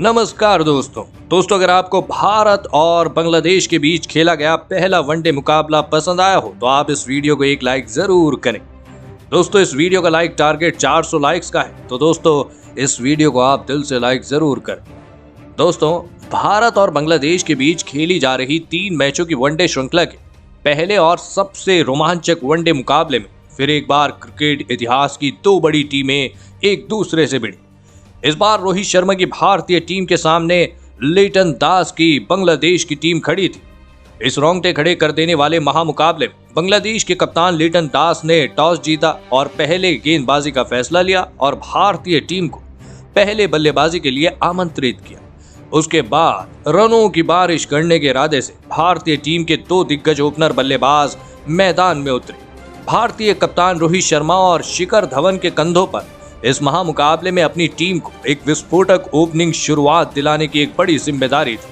नमस्कार दोस्तों अगर आपको भारत और बांग्लादेश के बीच खेला गया पहला वनडे मुकाबला पसंद आया हो तो आप इस वीडियो को एक लाइक जरूर करें। दोस्तों इस वीडियो का लाइक टारगेट 400 लाइक्स का है, तो दोस्तों इस वीडियो को आप दिल से लाइक जरूर करें। दोस्तों भारत और बांग्लादेश के बीच खेली जा रही 3 मैचों की वनडे श्रृंखला के पहले और सबसे रोमांचक वनडे मुकाबले में फिर एक बार क्रिकेट इतिहास की 2 बड़ी टीमें एक दूसरे से भिड़ी। इस बार रोहित शर्मा की भारतीय टीम के सामने लिटन दास की बांग्लादेश की टीम खड़ी थी। इस रोंगटे खड़े कर देने वाले महामुकाबले में बांग्लादेश के कप्तान लिटन दास ने टॉस जीता और पहले गेंदबाजी का फैसला लिया और भारतीय टीम को पहले बल्लेबाजी के लिए आमंत्रित किया। उसके बाद रनों की बारिश करने के इरादे से भारतीय टीम के 2 दिग्गज ओपनर बल्लेबाज मैदान में उतरे। भारतीय कप्तान रोहित शर्मा और शिखर धवन के कंधों पर इस महामुकाबले में अपनी टीम को एक विस्फोटक ओपनिंग शुरुआत दिलाने की एक बड़ी जिम्मेदारी थी,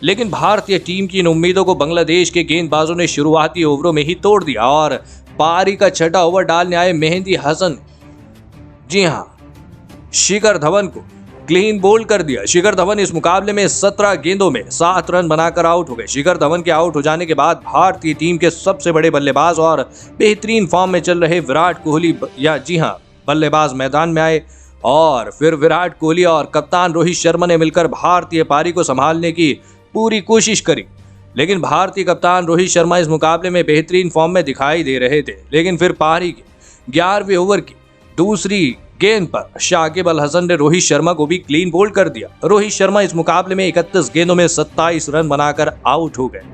लेकिन भारतीय टीम की इन उम्मीदों को बांग्लादेश के गेंदबाजों ने शुरुआती ओवरों में ही तोड़ दिया और पारी का छठा ओवर डालने आए मेहंदी हसन, जी हां, शिखर धवन को क्लीन बोल्ड कर दिया। शिखर धवन इस मुकाबले में 17 गेंदों में 7 रन बनाकर आउट हो गए। शिखर धवन के आउट हो जाने के बाद भारतीय टीम के सबसे बड़े बल्लेबाज और बेहतरीन फॉर्म में चल रहे विराट कोहली बल्लेबाज मैदान में आए और फिर विराट कोहली और कप्तान रोहित शर्मा ने मिलकर भारतीय पारी को संभालने की पूरी कोशिश करी, लेकिन भारतीय कप्तान रोहित शर्मा इस मुकाबले में बेहतरीन फॉर्म में दिखाई दे रहे थे। लेकिन फिर पारी के 11वें ओवर की दूसरी गेंद पर शाकिब अल हसन ने रोहित शर्मा को भी क्लीन बोल्ड कर दिया। रोहित शर्मा इस मुकाबले में 31 गेंदों में 27 रन बनाकर आउट हो गए।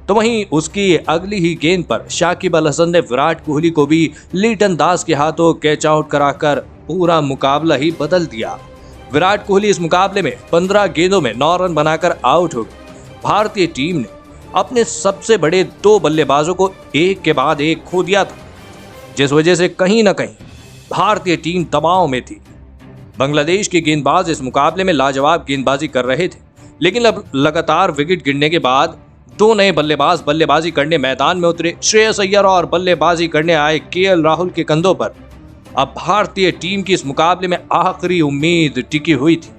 तो वहीं उसकी अगली ही गेंद पर शाकिब अल हसन ने विराट कोहली को भी लिटन दास के हाथों कैच आउट कराकर पूरा मुकाबला ही बदल दिया। विराट कोहली इस मुकाबले में 15 गेंदों में 9 रन बनाकर आउट हो गए। भारतीय टीम ने अपने सबसे बड़े 2 बल्लेबाजों को एक के बाद एक खो दिया था, जिस वजह से कहीं ना कहीं भारतीय टीम दबाव में थी। बांग्लादेश के गेंदबाज इस मुकाबले में लाजवाब गेंदबाजी कर रहे थे, लेकिन अब लगातार विकेट गिरने के बाद 2 नए बल्लेबाज बल्लेबाजी करने मैदान में उतरे। श्रेयस अय्यर और बल्लेबाजी करने आए केएल राहुल के कंधों पर अब भारतीय टीम की इस मुकाबले में आखिरी उम्मीद टिकी हुई थी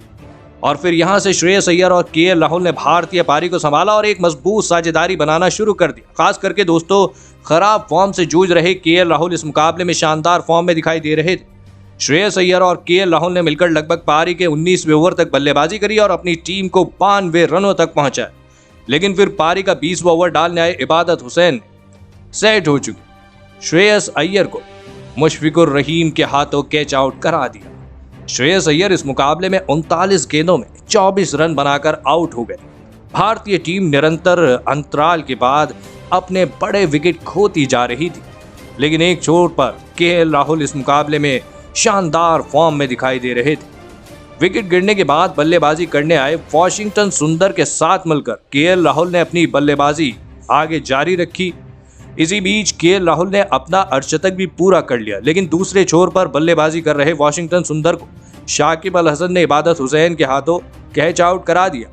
और फिर यहां से श्रेयस अय्यर और केएल राहुल ने भारतीय पारी को संभाला और एक मजबूत साझेदारी बनाना शुरू कर दिया। खास करके दोस्तों खराब फॉर्म से जूझ रहे केएल राहुल इस मुकाबले में शानदार फॉर्म में दिखाई दे रहे थे। श्रेयस अय्यर और केएल राहुल ने मिलकर लगभग पारी के 19वें ओवर तक बल्लेबाजी करी और अपनी टीम को 92 रनों तक पहुंचाया, लेकिन फिर पारी का 20वां ओवर डालने आए इबादत हुसैन ने सेट हो चुके श्रेयस अय्यर को मुशफिकुर रहीम के हाथों कैच आउट करा दिया। श्रेयस अय्यर इस मुकाबले में 39 गेंदों में 24 रन बनाकर आउट हो गए। भारतीय टीम निरंतर अंतराल के बाद अपने बड़े विकेट खोती जा रही थी, लेकिन एक छोर पर केएल राहुल इस मुकाबले में शानदार फॉर्म में दिखाई दे रहे थे। विकेट गिरने के बाद बल्लेबाजी करने आए वॉशिंगटन सुंदर के साथ मिलकर केएल राहुल ने अपनी बल्लेबाजी आगे जारी रखी। इसी बीच केएल राहुल ने अपना अर्धशतक भी पूरा कर लिया, लेकिन दूसरे छोर पर बल्लेबाजी कर रहे वॉशिंगटन सुंदर को शाकिब अल हसन ने इबादत हुसैन के हाथों कैच आउट करा दिया।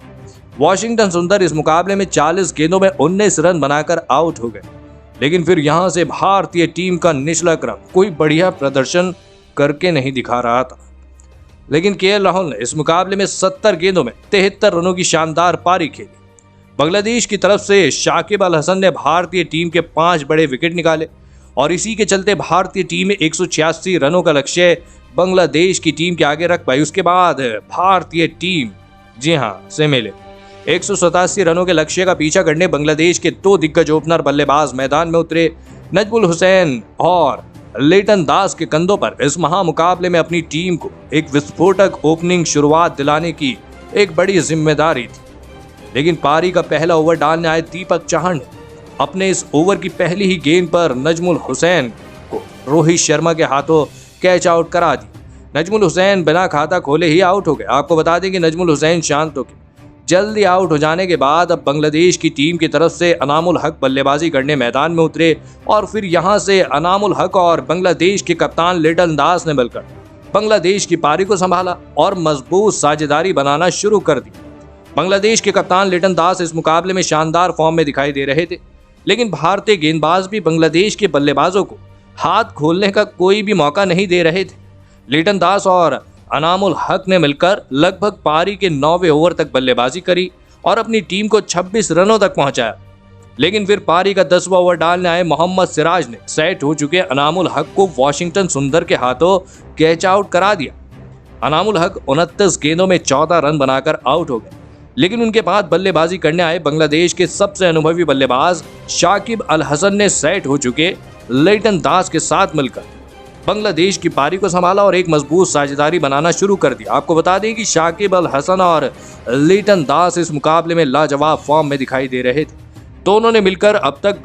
वॉशिंगटन सुंदर इस मुकाबले में 40 गेंदों में 19 रन बनाकर आउट हो गए, लेकिन फिर यहां से भारतीय टीम का निचला क्रम कोई बढ़िया प्रदर्शन करके नहीं दिखा रहा था, लेकिन केएल राहुल ने इस मुकाबले में 70 गेंदों में 73 रनों की शानदार पारी खेली। बांग्लादेश की तरफ से शाकिब अल हसन ने भारतीय टीम के 5 बड़े विकेट निकाले और इसी के चलते भारतीय टीम 186 रनों का लक्ष्य बांग्लादेश की टीम के आगे रख पाई। उसके बाद भारतीय टीम से मिले 187 रनों के लक्ष्य का पीछा करने बांग्लादेश के 2 दिग्गज ओपनर बल्लेबाज मैदान में उतरे। नजमुल हुसैन और लिटन दास के कंधों पर इस महामुकाबले में अपनी टीम को एक विस्फोटक ओपनिंग शुरुआत दिलाने की एक बड़ी जिम्मेदारी थी, लेकिन पारी का पहला ओवर डालने आए दीपक चाहर ने अपने इस ओवर की पहली ही गेंद पर नजमुल हुसैन को रोहित शर्मा के हाथों कैच आउट करा दी। नजमुल हुसैन बिना खाता खोले ही आउट हो गए। आपको बता दें कि नजमुल हुसैन शांत होकर जल्दी आउट हो जाने के बाद अब बांग्लादेश की टीम की तरफ से अनामुल हक बल्लेबाजी करने मैदान में उतरे और फिर यहां से अनामुल हक और बांग्लादेश के कप्तान लिटन दास ने मिलकर बांग्लादेश की पारी को संभाला और मजबूत साझेदारी बनाना शुरू कर दी। बांग्लादेश के कप्तान लिटन दास इस मुकाबले में शानदार फॉर्म में दिखाई दे रहे थे, लेकिन भारतीय गेंदबाज भी बांग्लादेश के बल्लेबाजों को हाथ खोलने का कोई भी मौका नहीं दे रहे थे। लिटन दास और अनामुल हक ने मिलकर लगभग पारी के 9वें ओवर तक बल्लेबाजी करी और अपनी टीम को 26 रनों तक पहुंचाया। लेकिन फिर पारी का 10वां ओवर डालने आए मोहम्मद सिराज ने सेट हो चुके अनामुल हक को वॉशिंगटन सुंदर के हाथों कैच आउट करा दिया। अनामुल हक 29 गेंदों में 14 रन बनाकर आउट हो गए। लेकिन उनके बाद बल्लेबाजी करने आए बांग्लादेश के सबसे अनुभवी बल्लेबाज शाकिब अल हसन ने सेट हो चुके लिटन दास के साथ मिलकर बांग्लादेश की पारी को संभाला और एक मजबूत साझेदारी बनाना शुरू कर दिया। आपको बता दें कि शाकिब अल हसन और लिटन दास इस मुकाबले में लाजवाब फॉर्म में दिखाई दे रहे थे। दोनों ने मिलकर अब तक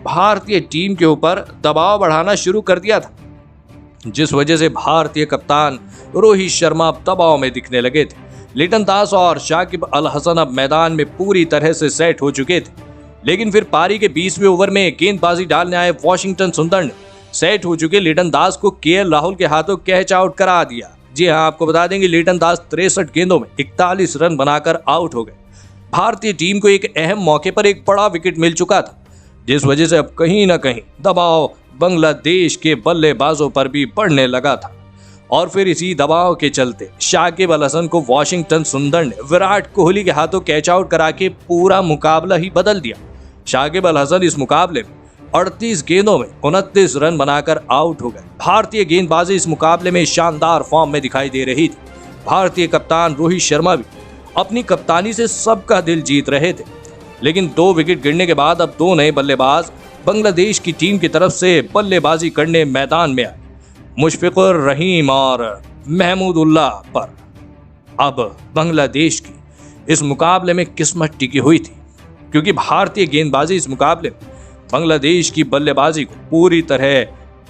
भारतीय टीम के ऊपर दबाव बढ़ाना शुरू कर दिया था, जिस वजह से भारतीय कप्तान रोहित शर्मा अब दबाव में दिखने लगे थे। लिटन दास और शाकिब अल हसन अब मैदान में पूरी तरह से सेट हो चुके थे। लेकिन फिर पारी के 20वें ओवर में गेंदबाजी डालने आए वॉशिंगटन सुंदर ने सेट हो चुके लिटन दास को केएल राहुल के हाथों कैच आउट करा दिया। जी हां, आपको बता देंगे लिटन दास 63 गेंदों में 41 रन बनाकर आउट हो गए। भारतीय टीम को एक अहम मौके पर एक बड़ा विकेट मिल चुका था, जिस वजह से अब कहीं ना कहीं दबाव बांग्लादेश के बल्लेबाजों पर भी बढ़ने लगा था। और फिर इसी दबाव के चलते शाकिब अल हसन को वॉशिंगटन सुंदर ने विराट कोहली के हाथों कैच आउट करा के पूरा मुकाबला ही बदल दिया। शाकिब अल हसन इस मुकाबले में 38 गेंदों में 29 रन बनाकर आउट हो गए। भारतीय गेंदबाजी इस मुकाबले में शानदार फॉर्म में दिखाई दे रही थी। भारतीय कप्तान रोहित शर्मा भी अपनी कप्तानी से सबका दिल जीत रहे थे। लेकिन 2 विकेट गिरने के बाद अब 2 नए बल्लेबाज बांग्लादेश की टीम की तरफ से बल्लेबाजी करने मैदान में आए, मुशफिकुर रहीम और महमूदुल्लाह पर। अब बांग्लादेश की इस मुकाबले में किस्मत टिकी हुई थी, क्योंकि भारतीय गेंदबाजी इस मुकाबले में बांग्लादेश की बल्लेबाजी को पूरी तरह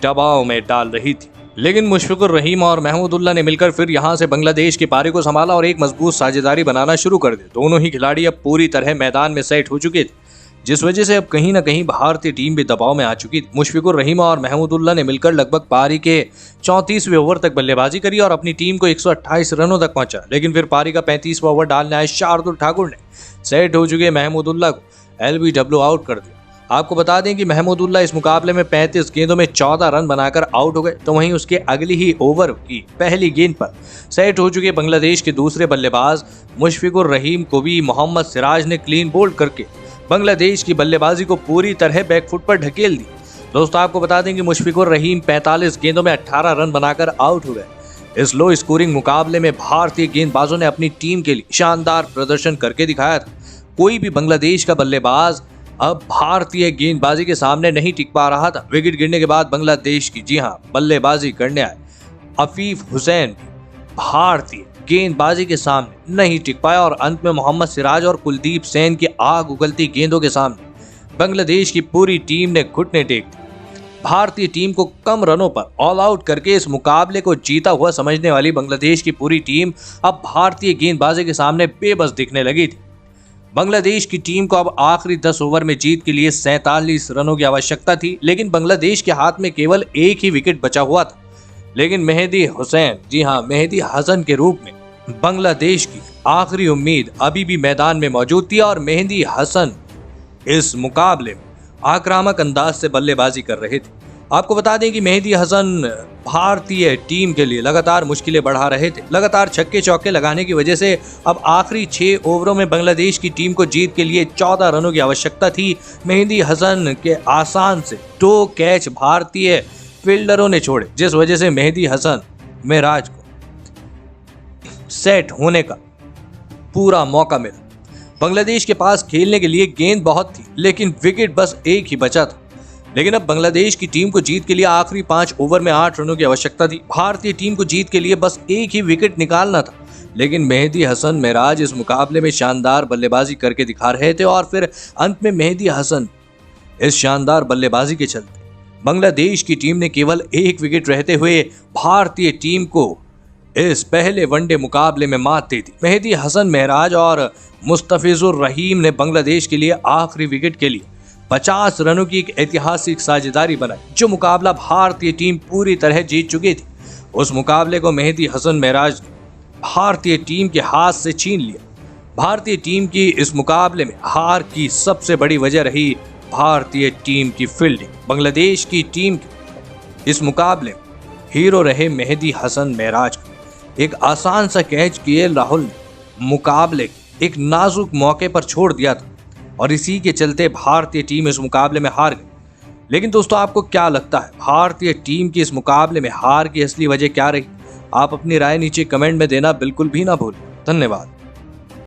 दबाव में डाल रही थी। लेकिन मुशफिकुर रहीम और महमूदुल्लाह ने मिलकर फिर यहां से बांग्लादेश की पारी को संभाला और एक मजबूत साझेदारी बनाना शुरू कर दी। दोनों ही खिलाड़ी अब पूरी तरह मैदान में सेट हो चुके थे, जिस वजह से अब कहीं ना कहीं भारतीय टीम भी दबाव में आ चुकी थी। मुशफिकुर रहीम और महमूदुल्लाह ने मिलकर लगभग पारी के 34वें ओवर तक बल्लेबाजी करी और अपनी टीम को 128 रनों तक पहुंचा। लेकिन फिर पारी का 35वां ओवर डालने आए शार्दुल ठाकुर ने सेट हो चुके महमूदुल्लाह को LBW आउट कर दिया। आपको बता दें कि महमूदुल्लाह इस मुकाबले में 35 गेंदों में 14 रन बनाकर आउट हो गए। तो वहीं उसके अगली ही ओवर की पहली गेंद पर सेट हो चुके बांग्लादेश के दूसरे बल्लेबाज मुशफिकुर रहीम को भी मोहम्मद सिराज ने क्लीन बोल्ड करके बांग्लादेश की बल्लेबाजी को पूरी तरह बैकफुट पर ढकेल दी। दोस्तों, आपको बता दें कि मुशफिकुर रहीम 45 गेंदों में 18 रन बनाकर आउट हो गए। इस लो स्कोरिंग मुकाबले में भारतीय गेंदबाजों ने अपनी टीम के लिए शानदार प्रदर्शन करके दिखाया था। कोई भी बांग्लादेश का बल्लेबाज अब भारतीय गेंदबाजी के सामने नहीं टिक पा रहा था। विकेट गिरने के बाद बांग्लादेश की बल्लेबाजी करने आए अफीफ हुसैन भारतीय गेंदबाजी के सामने नहीं टिक पाया और अंत में मोहम्मद सिराज और कुलदीप सेन की आग उगलती गेंदों के सामने बांग्लादेश की पूरी टीम ने घुटने टेक दिए। भारतीय टीम को कम रनों पर ऑल आउट करके इस मुकाबले को जीता हुआ समझने वाली बांग्लादेश की पूरी टीम अब भारतीय गेंदबाजी के सामने बेबस दिखने लगी थी। बांग्लादेश की टीम को अब आखिरी 10 ओवर में जीत के लिए 47 रनों की आवश्यकता थी, लेकिन बांग्लादेश के हाथ में केवल एक ही विकेट बचा हुआ था। लेकिन मेहदी हसन के रूप में बांग्लादेश की आखिरी उम्मीद अभी भी मैदान में मौजूद थी और मेहदी हसन इस मुकाबले में आक्रामक अंदाज से बल्लेबाजी कर रहे थे। आपको बता दें कि मेहदी हसन भारतीय टीम के लिए लगातार मुश्किलें बढ़ा रहे थे। लगातार छक्के चौके लगाने की वजह से अब आखिरी 6 ओवरों में बांग्लादेश की टीम को जीत के लिए 14 रनों की आवश्यकता थी। मेहदी हसन के आसान से 2 कैच भारतीय फील्डरों ने छोड़े, जिस वजह से मेहदी हसन महराज को सेट होने का पूरा मौका मिला। बांग्लादेश के पास खेलने के लिए गेंद बहुत थी, लेकिन विकेट बस एक ही बचा था। लेकिन अब बांग्लादेश की टीम को जीत के लिए आखिरी 5 ओवर में 8 रनों की आवश्यकता थी। भारतीय टीम को जीत के लिए बस एक ही विकेट निकालना था। लेकिन मेहदी हसन महराज इस मुकाबले में शानदार बल्लेबाजी करके दिखा रहे थे और फिर अंत में मेहदी हसन इस शानदार बल्लेबाजी के चलते बांग्लादेश की टीम ने केवल 1 विकेट रहते हुए भारतीय टीम को इस पहले वनडे मुकाबले में मात दे दी। मेहदी हसन महराज और मुस्तफिजुर रहीम ने बांग्लादेश के लिए आखिरी विकेट के लिए 50 रनों की एक ऐतिहासिक साझेदारी बनाई, जो मुकाबला भारतीय टीम पूरी तरह जीत चुकी थी। उस मुकाबले को मेहदी हसन महराज ने भारतीय टीम के हाथ से छीन लिया। भारतीय टीम की इस मुकाबले में हार की सबसे बड़ी वजह रही भारतीय टीम की फील्डिंग। बांग्लादेश की टीम इस मुकाबले में हीरो रहे मेहदी हसन महराज का। एक आसान सा कैच केएल राहुल ने मुकाबले एक नाजुक मौके पर छोड़ दिया था और इसी के चलते भारतीय टीम इस मुकाबले में हार गई। लेकिन दोस्तों, आपको क्या लगता है भारतीय टीम की इस मुकाबले में हार की असली वजह क्या रही? आप अपनी राय नीचे कमेंट में देना बिल्कुल भी ना भूलें। धन्यवाद।